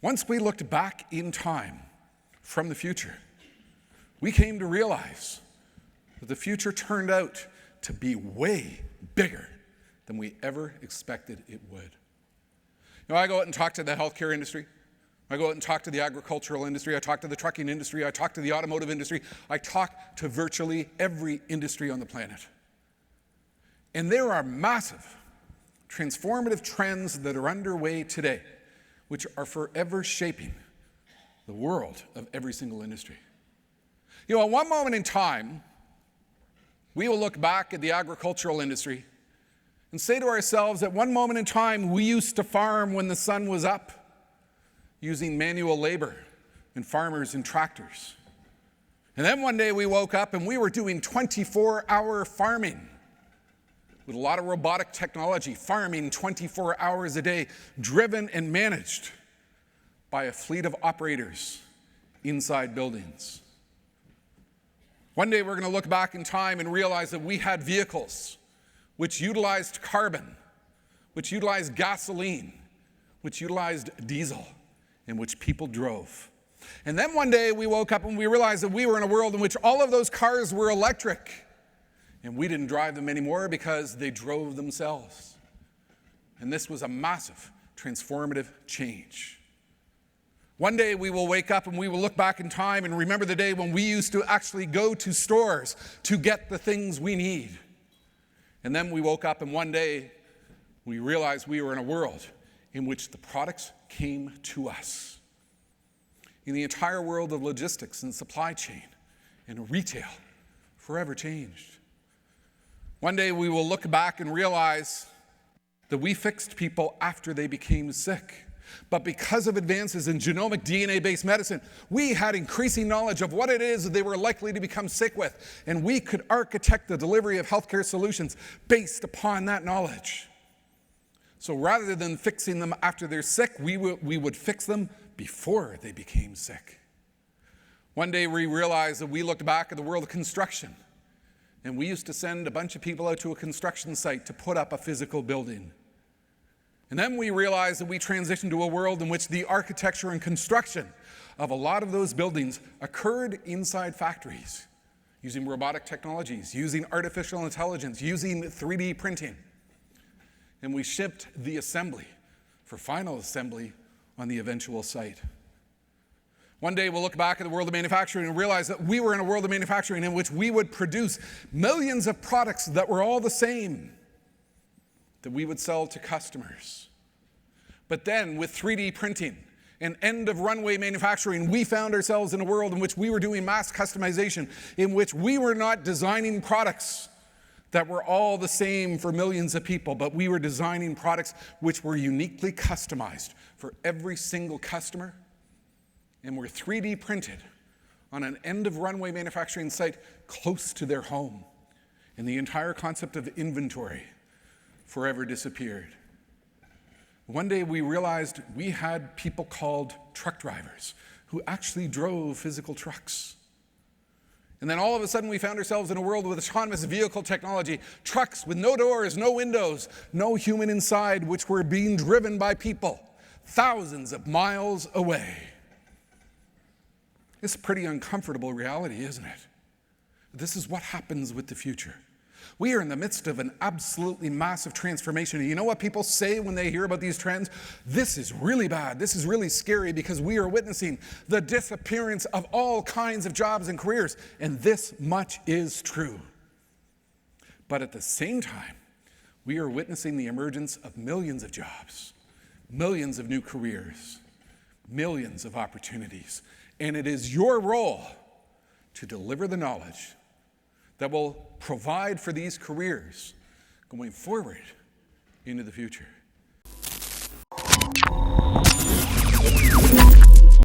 Once we looked back in time from the future, we came to realize that the future turned out to be way bigger than we ever expected it would. I go out and talk to the healthcare industry. I go out and talk to the agricultural industry. I talk to the trucking industry. I talk to the automotive industry. I talk to virtually every industry on the planet. And there are massive, transformative trends that are underway today, which are forever shaping the world of every single industry. At one moment in time, we will look back at the agricultural industry and say to ourselves, at one moment in time, we used to farm when the sun was up, using manual labor and farmers and tractors. And then one day we woke up and we were doing 24-hour farming with a lot of robotic technology, farming 24 hours a day, driven and managed by a fleet of operators inside buildings. One day we're going to look back in time and realize that we had vehicles which utilized carbon, which utilized gasoline, which utilized diesel, in which people drove. And then one day we woke up and we realized that we were in a world in which all of those cars were electric, and we didn't drive them anymore because they drove themselves. And this was a massive, transformative change. One day we will wake up and we will look back in time and remember the day when we used to actually go to stores to get the things we need. And then we woke up and one day we realized we were in a world in which the products came to us. In the entire world of logistics and supply chain and retail, forever changed. One day we will look back and realize that we fixed people after they became sick. But because of advances in genomic DNA-based medicine, we had increasing knowledge of what it is that they were likely to become sick with, and we could architect the delivery of healthcare solutions based upon that knowledge. So rather than fixing them after they're sick, we would fix them before they became sick. One day we realized that we looked back at the world of construction, and we used to send a bunch of people out to a construction site to put up a physical building. And then we realized that we transitioned to a world in which the architecture and construction of a lot of those buildings occurred inside factories, using robotic technologies, using artificial intelligence, using 3D printing. And we shipped the assembly for final assembly on the eventual site. One day we'll look back at the world of manufacturing and realize that we were in a world of manufacturing in which we would produce millions of products that were all the same, that we would sell to customers. But then with 3D printing and end-of-runway manufacturing, we found ourselves in a world in which we were doing mass customization, in which we were not designing products that were all the same for millions of people, but we were designing products which were uniquely customized for every single customer and were 3D printed on an end-of-runway manufacturing site close to their home. And the entire concept of inventory forever disappeared. One day we realized we had people called truck drivers who actually drove physical trucks. And then all of a sudden we found ourselves in a world with autonomous vehicle technology, trucks with no doors, no windows, no human inside, which were being driven by people thousands of miles away. It's a pretty uncomfortable reality, isn't it? This is what happens with the future. We are in the midst of an absolutely massive transformation. And you know what people say when they hear about these trends? This is really bad. This is really scary because we are witnessing the disappearance of all kinds of jobs and careers. And this much is true. But at the same time, we are witnessing the emergence of millions of jobs, millions of new careers, millions of opportunities. And it is your role to deliver the knowledge that will provide for these careers going forward into the future.